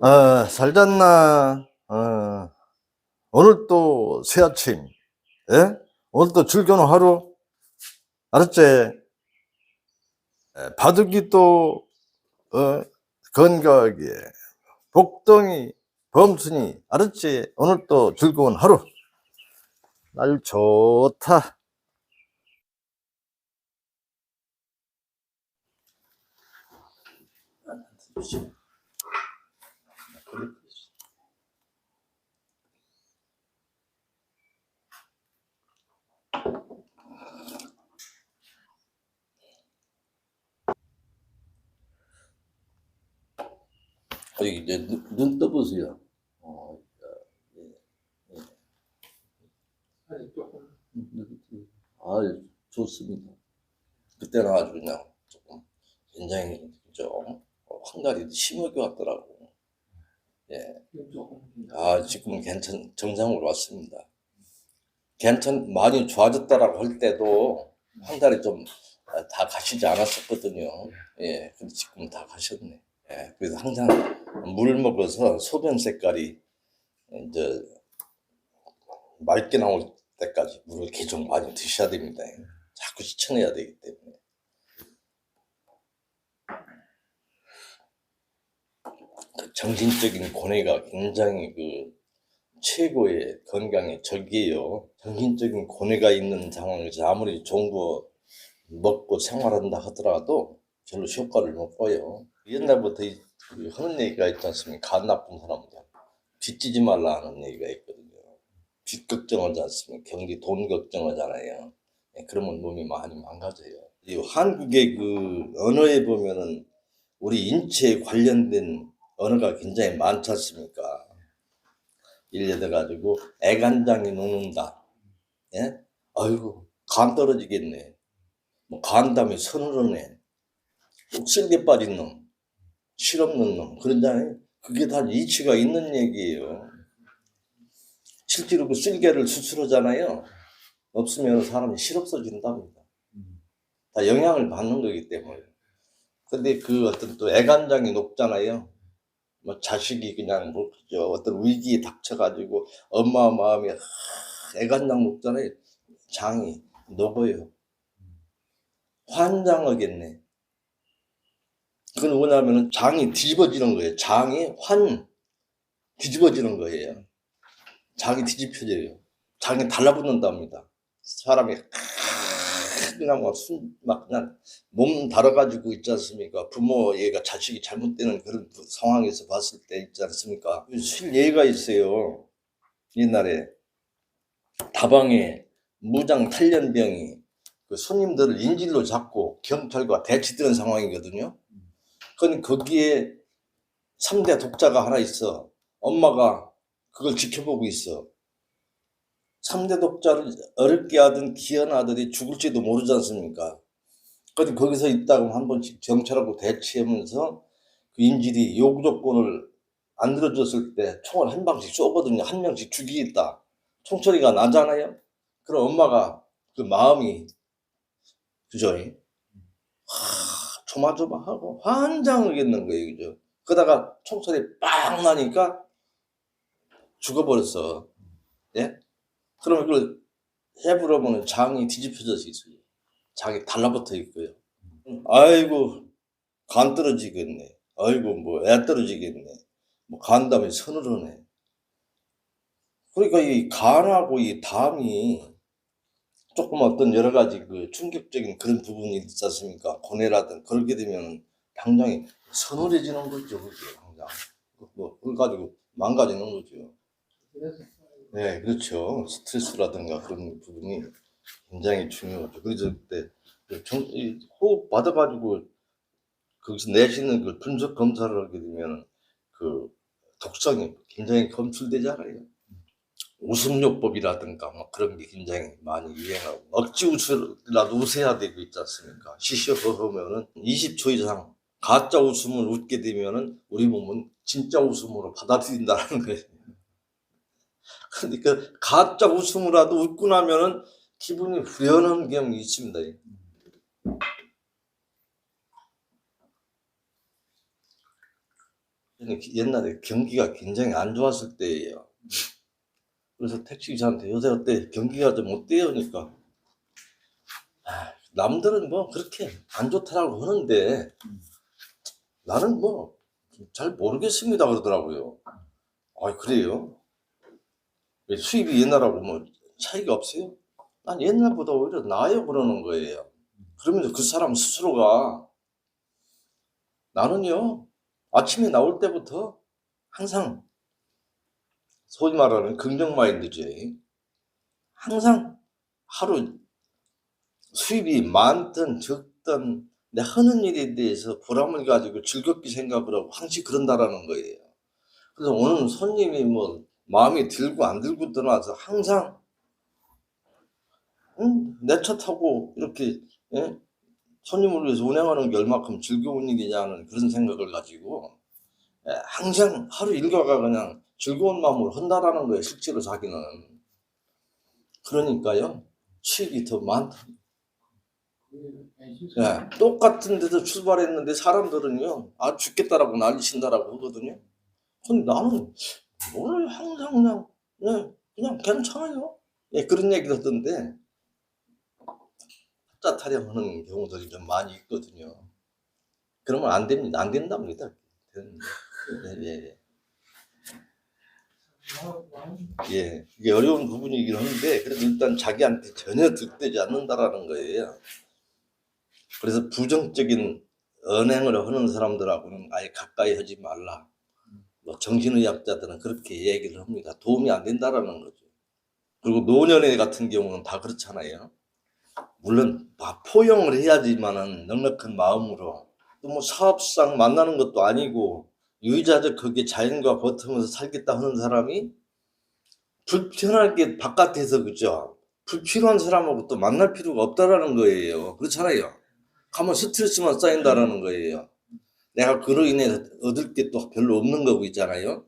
잘 잤나? 오늘 또 새 아침, 예? 오늘 또 즐거운 하루, 알았지? 바둑이 또, 건강하게, 복덩이, 범순이, 알았지? 오늘 또 즐거운 하루, 날 좋다. 이제 눈 떠보세요. 예, 예. 아, 좋습니다. 그때는 아주 그냥 조금 굉장히 좀 황달이 심하게 왔더라고. 예. 지금은 정상으로 왔습니다. 많이 좋아졌다라고 할 때도 황달이 좀 다 가시지 않았었거든요. 예, 근데 지금 다 가셨네. 예, 그래서 항상 물 먹어서 소변 색깔이 이제 맑게 나올 때까지 물을 계속 많이 드셔야 됩니다. 자꾸 씻어내야 되기 때문에. 정신적인 고뇌가 굉장히 최고의 건강의 적이에요. 정신적인 고뇌가 있는 상황에서 아무리 좋은 거 먹고 생활한다 하더라도 별로 효과를 못 봐요. 옛날부터 하는 얘기가 있지 않습니까? 간 나쁜 사람들 빚지지 말라 하는 얘기가 있거든요. 빚 걱정하지 않습니까? 경기 돈 걱정하잖아요. 그러면 몸이 많이 망가져요. 이 한국의 언어에 보면은 우리 인체에 관련된 언어가 굉장히 많지 않습니까? 예를 들어 가지고 애간장이 녹는다. 예? 아이고 간 떨어지겠네. 뭐 간담이 서늘하네. 쓸개 빠진 놈, 실없는 놈 그런잖아요. 그게 다 이치가 있는 얘기예요. 실제로 그 쓸개를 수술하잖아요. 없으면 사람이 실없어진답니다. 다 영향을 받는 거기 때문에. 근데 어떤 또 애간장이 녹잖아요. 뭐 자식이 그냥 뭐 그죠 어떤 위기에 닥쳐가지고 엄마 마음이 애간장 녹잖아요. 장이 녹아요. 환장하겠네. 그건 뭐냐면은 장이 뒤집어지는 거예요. 장이 뒤집어지는 거예요. 장이 뒤집혀져요. 장이 달라붙는답니다. 사람이 그냥 막 그냥 몸 달아가지고 있지 않습니까? 부모 얘가 자식이 잘못되는 그런 상황에서 봤을 때 있지 않습니까? 실 예가 있어요. 옛날에 다방에 무장 탈련병이 손님들을 인질로 잡고 경찰과 대치되는 상황이거든요. 그건 거기에 3대 독자가 하나 있어. 엄마가 그걸 지켜보고 있어. 3대 독자를 어렵게 하던 귀한 아들이 죽을지도 모르지 않습니까? 근데 거기서 있다가 한 번씩 경찰하고 대치하면서 그 인질이 요구 조건을 안 들어줬을 때 총을 한 방씩 쏘거든요. 한 명씩 죽이겠다. 총소리가 나잖아요. 그럼 엄마가 그 마음이 그죠? 조마조마하고 환장하겠는 거예요. 그죠? 그러다가 총소리 빵 나니까 죽어버렸어. 예? 그러면 그걸 해부러보면 장이 뒤집혀져서 있어요. 장이 달라붙어 있고요. 아이고, 간 떨어지겠네. 아이고, 뭐, 애 떨어지겠네. 뭐, 간담이 서늘하네. 그러니까 이 간하고 이 담이 조금 어떤 여러 가지 충격적인 그런 부분이 있지 않습니까? 고뇌라든 그렇게 되면 당장이 서늘해지는 거죠. 그게 당장. 그걸 가지고 망가지는 거죠. 네, 그렇죠. 스트레스라든가 그런 부분이 굉장히 중요하죠. 그래서 그때 호흡 받아가지고 거기서 내시는 분석 검사를 하게 되면 독성이 굉장히 검출되잖아요. 웃음요법이라든가 뭐 그런 게 굉장히 많이 유행하고 억지 웃으라도 웃어야 되고 있지 않습니까? 시시허허면은 20초 이상 가짜 웃음을 웃게 되면은 우리 몸은 진짜 웃음으로 받아들인다는 거예요. 그러니까 가짜 웃음이라도 웃고 나면은 기분이 후련한 경험이 있습니다. 옛날에 경기가 굉장히 안 좋았을 때예요. 그래서 택시기사한테 요새 어때? 경기가 좀 어때요? 그러니까 남들은 뭐 그렇게 안 좋다라고 하는데 나는 뭐 잘 모르겠습니다 그러더라고요. 아 그래요? 수입이 옛날하고 뭐 차이가 없어요? 난 옛날보다 오히려 나아요 그러는 거예요. 그러면서 그 사람 스스로가 나는요 아침에 나올 때부터 항상 소위 말하는 긍정 마인드지. 항상 하루 수입이 많든 적든 내 하는 일에 대해서 보람을 가지고 즐겁게 생각을 하고 항상 그런다라는 거예요. 그래서 오늘 손님이 뭐 마음이 들고 안 들고 떠나서 항상 내 차 타고 이렇게 예? 손님을 위해서 운행하는 게 얼마큼 즐거운 일이냐는 그런 생각을 가지고 항상 하루 일과가 그냥 즐거운 마음으로 한다라는 거예요. 실제로 자기는. 그러니까요. 수익이 더 많다. 예, 똑같은 데서 출발했는데 사람들은요. 아 죽겠다라고 난리친다라고 하거든요. 근데 나는 오늘 항상 그냥 그냥 괜찮아요. 예, 그런 얘기를 하던데 자 타령하는 경우들이 좀 많이 있거든요. 그러면 안 됩니다. 안 된답니다. 예. 예, 이게 어려운 부분이긴 한데 그래도 일단 자기한테 전혀 득되지 않는다라는 거예요. 그래서 부정적인 언행을 하는 사람들하고는 아예 가까이 하지 말라. 뭐 정신의학자들은 그렇게 얘기를 합니다. 도움이 안 된다라는 거죠. 그리고 노년의 같은 경우는 다 그렇잖아요. 물론 포용을 해야지만은 넉넉한 마음으로 또 뭐 사업상 만나는 것도 아니고 유의자적 거기에 자연과 버티면서 살겠다 하는 사람이 불편하게 바깥에서 그죠? 불필요한 사람하고 또 만날 필요가 없다라는 거예요. 그렇잖아요. 가면 스트레스만 쌓인다라는 거예요. 내가 그로 인해 얻을 게 또 별로 없는 거고 있잖아요.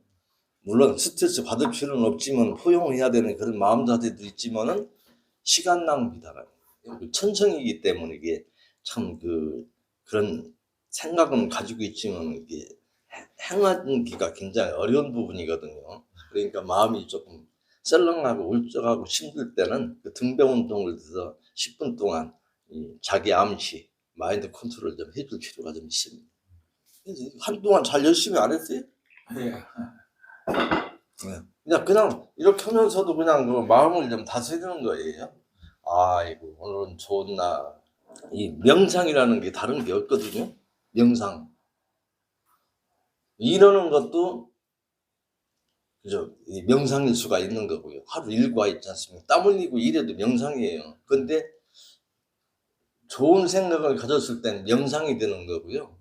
물론 스트레스 받을 필요는 없지만 포용해야 되는 그런 마음 자세도 있지만은 시간 낭비다. 천성이기 때문에 이게 참 그런 생각은 가지고 있지만 이게 행하기가 굉장히 어려운 부분이거든요. 그러니까 마음이 조금 썰렁하고 울적하고 힘들 때는 그 등배 운동을 해서 10분 동안 자기 암시, 마인드 컨트롤 좀 해줄 필요가 좀 있습니다. 한동안 잘 열심히 안 했어요? 예. 그냥 이렇게 하면서도 그냥 그 마음을 좀 다스리는 거예요. 아이고 오늘은 좋은 날. 이 명상이라는 게 다른 게 없거든요. 명상. 이러는 것도 그죠? 이 명상일 수가 있는 거고요. 하루 일과 있지 않습니까? 땀 흘리고 일해도 명상이에요. 근데 좋은 생각을 가졌을 때는 명상이 되는 거고요.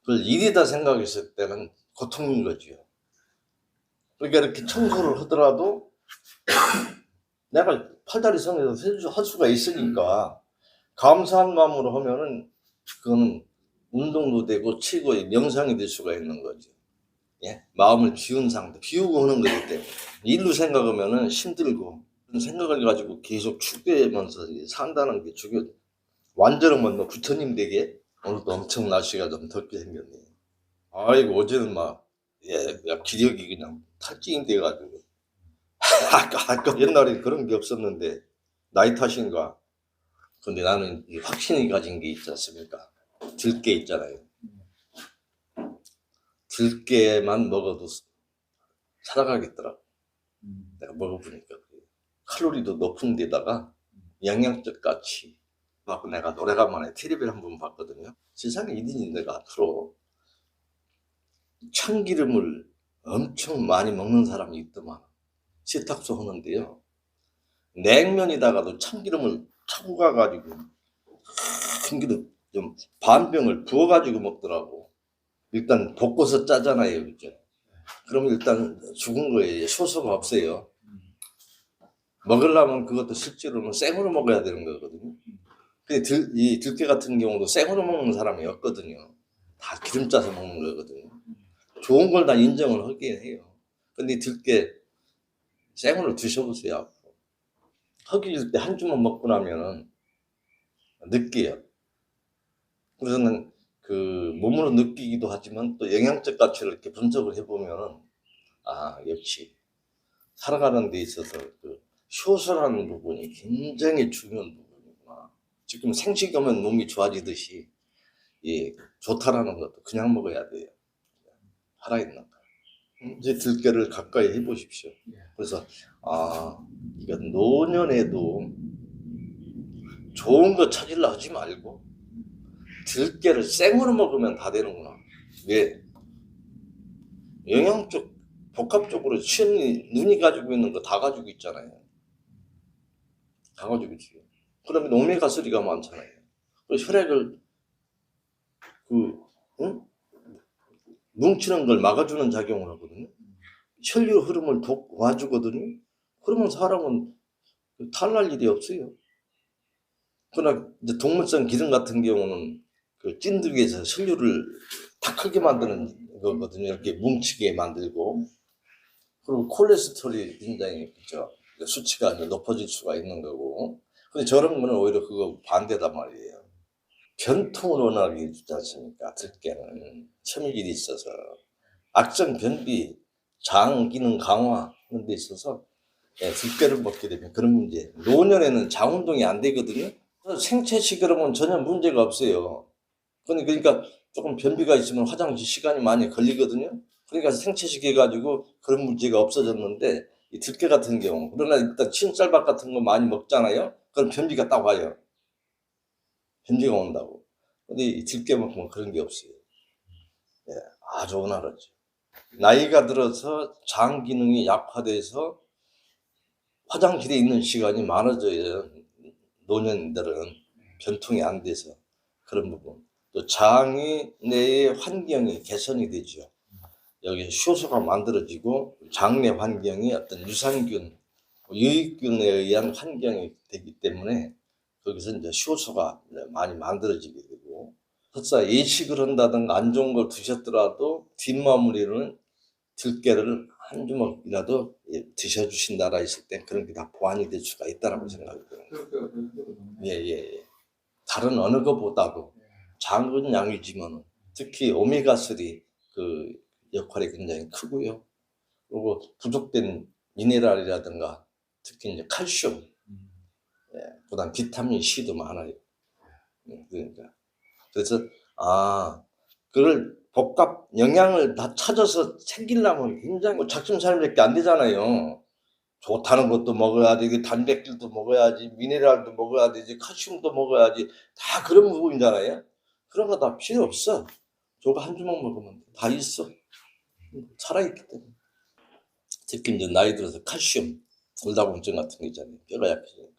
그걸 일이다 생각했을 때는 고통인 거죠. 그러니까 이렇게 청소를 하더라도 내가 팔다리 선에서 할 수가 있으니까 감사한 마음으로 하면은 그거는 운동도 되고 최고의 명상이 될 수가 있는 거죠. 예? 마음을 비운 상태, 비우고 하는 거기 때문에 일로 생각하면은 힘들고 그런 생각을 가지고 계속 추구하면서 산다는 게 중요. 완전하면 뭐 부처님 되게 오늘도 엄청 날씨가 좀 덥게 생겼네요. 아이고 어제는 막 기력이 그냥 탈진이 돼가지고 아까 옛날에 그런 게 없었는데 나이 탓인가? 근데 나는 이 확신이 가진 게 있지 않습니까? 들깨 있잖아요. 들깨만 먹어도 살아가겠더라고. 내가 먹어보니까 칼로리도 높은 데다가 영양적 가치. 막 내가 오래간만에 TV를 한번 봤거든요. 세상에 이든지 내가 앞으로 참기름을 엄청 많이 먹는 사람이 있더만 세탁소 하는데요. 냉면에다가도 참기름을 타고 가가지고 참기름 좀 반병을 부어가지고 먹더라고. 일단 볶아서 짜잖아요, 그죠? 그러면 일단 죽은 거예요. 효소가 없어요. 먹으려면 그것도 실제로는 생으로 먹어야 되는 거거든요. 근데 이 들깨 같은 경우도 생으로 먹는 사람이 없거든요. 다 기름 짜서 먹는 거거든요. 좋은 걸 다 인정을 하긴 해요. 근데 들깨 생으로 드셔보세요. 허기질 때 한 주만 먹고 나면은 느끼해요. 그래서는 그 몸으로 느끼기도 하지만 또 영양적 가치를 이렇게 분석을 해보면은 역시 살아가는 데 있어서 그 효소라는 부분이 굉장히 중요한 부분이구나. 지금 생식하면 몸이 좋아지듯이 좋다라는 것도 그냥 먹어야 돼요. 살아있는 거. 이제 들깨를 가까이 해보십시오. 그래서 이건 노년에도 좋은 거 찾으려 하지 말고 들깨를 생으로 먹으면 다 되는구나. 왜? 영양적 복합적으로 눈이 가지고 있는 거 다 가지고 있잖아요. 다 가지고 있어요. 그러면 오메가3가 많잖아요. 그 혈액을 뭉치는 걸 막아주는 작용을 하거든요. 혈류 흐름을 도와주거든요. 그러면 사람은 탈날 일이 없어요. 그러나 이제 동물성 기름 같은 경우는 그 찐득이에서 혈류를 다 크게 만드는 거거든요. 이렇게 뭉치게 만들고. 그리고 콜레스테롤이 굉장히 수치가 높아질 수가 있는 거고. 근데 저런 거는 오히려 그거 반대단 말이에요. 변통을 원활하게 해주지 않습니까? 들깨는 섬유질이 있어서 악성 변비, 장 기능 강화 하는 데 있어서 들깨를 먹게 되면 그런 문제. 노년에는 장 운동이 안 되거든요. 생체식이라면 전혀 문제가 없어요. 그러니까 조금 변비가 있으면 화장실 시간이 많이 걸리거든요. 그러니까 생채식 해가지고 그런 문제가 없어졌는데 이 들깨 같은 경우, 그러나 일단 흰쌀밥 같은 거 많이 먹잖아요. 그럼 변비가 딱 와요. 변비가 온다고. 근데 이 들깨만큼은 그런 게 없어요. 아주 원활하죠. 나이가 들어서 장 기능이 약화돼서 화장실에 있는 시간이 많아져요. 노년들은 변통이 안 돼서 그런 부분. 또 장이 내의 환경이 개선이 되죠. 여기 효소가 만들어지고 장내 환경이 어떤 유산균, 유익균에 의한 환경이 되기 때문에 거기서 이제 효소가 많이 만들어지게 되고, 설사 예식을 한다든가 안 좋은 걸 드셨더라도 뒷마무리는 들깨를 한 주먹이라도 드셔주신다라 했을 때 그런 게 다 보완이 될 수가 있다라고 생각이 듭니다. 다른 어느 것보다도 작은 양이지만 특히 오메가3 그 역할이 굉장히 크고요. 그리고 부족된 미네랄이라든가 특히 이제 칼슘, 그다음 비타민 C도 많아요. 그러니까 그래서 그걸 복합 영양을 다 찾아서 챙기려면 굉장히 작심삼일밖에 안 되잖아요. 좋다는 것도 먹어야 되고 단백질도 먹어야지, 미네랄도 먹어야 되지, 칼슘도 먹어야지, 다 그런 부분이잖아요. 그런 거 다 필요 없어. 저거 한 주먹 먹으면 다 있어. 살아있기 때문에. 특히 이제 나이 들어서 칼슘, 골다공증 같은 거 있잖아요. 뼈가 약해지니까.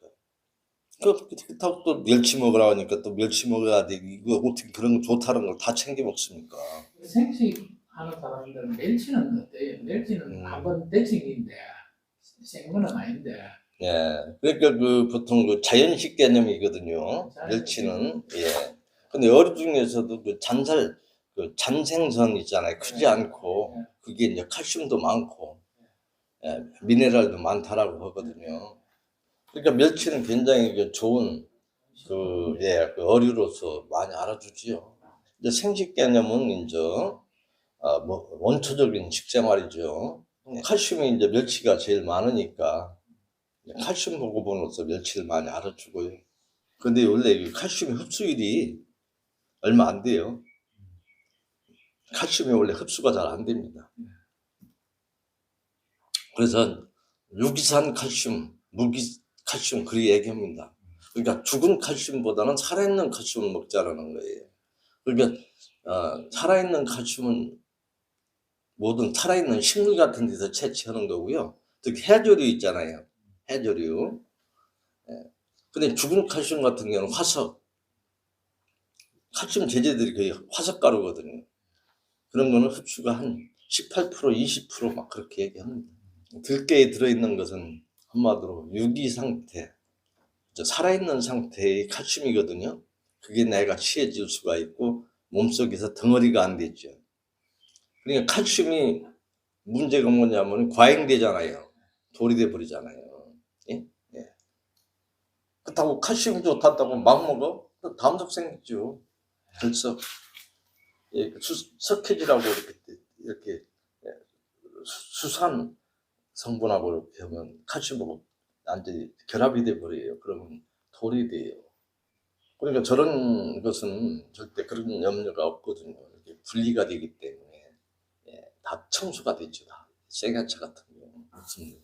그렇다고 또 멸치 먹으라고 하니까 또 멸치 먹어야 돼. 이거 어떻게 그런 거 좋다는 걸 다 챙겨 먹습니까? 생식 하는 사람들은 멸치는 어때요? 멸치는 한번 데칭인데 생거는 아닌데. 그러니까 그 보통 그 자연식 개념이거든요. 멸치는. 근데 어류 중에서도 그 잔살, 그 잔생선 있잖아요. 크지 않고 그게 이제 칼슘도 많고 미네랄도 많다라고 하거든요. 그러니까 멸치는 굉장히 그 좋은 그 어류로서 많이 알아주지요. 이제 생식 개념은 이제 뭐 원초적인 식생활이죠. 칼슘이 이제 멸치가 제일 많으니까 칼슘 보급원으로서 멸치를 많이 알아주고요. 근데 원래 이 칼슘 흡수율이 얼마 안 돼요. 칼슘이 원래 흡수가 잘 안 됩니다. 그래서 유기산 칼슘, 무기 칼슘 그리 얘기합니다. 그러니까 죽은 칼슘보다는 살아있는 칼슘을 먹자라는 거예요. 그러니까 살아있는 칼슘은 모든 살아있는 식물 같은 데서 채취하는 거고요. 특히 해조류 있잖아요. 해조류. 근데 죽은 칼슘 같은 경우는 화석, 칼슘 제제들이 거의 화석가루거든요. 그런 거는 흡수가 한 18%, 20% 그렇게 얘기합니다. 들깨에 들어있는 것은 한마디로 유기 상태, 살아있는 상태의 칼슘이거든요. 그게 내가 취해질 수가 있고 몸속에서 덩어리가 안 되죠. 그러니까 칼슘이 문제가 뭐냐면 과잉되잖아요. 돌이 돼버리잖아요. 예? 그렇다고 칼슘이 좋다고 막 먹어? 또 담석 생기죠. 결석. 예, 석회질하고 이렇게 예, 수산 성분하고 이렇게 하면 칼슘하고 완전히 결합이 돼 버려요. 그러면 돌이 돼요. 그러니까 저런 것은 절대 그런 염려가 없거든요. 이렇게 분리가 되기 때문에 예, 다 청소가 되죠. 다 생야채 같은 경우는 없습니다.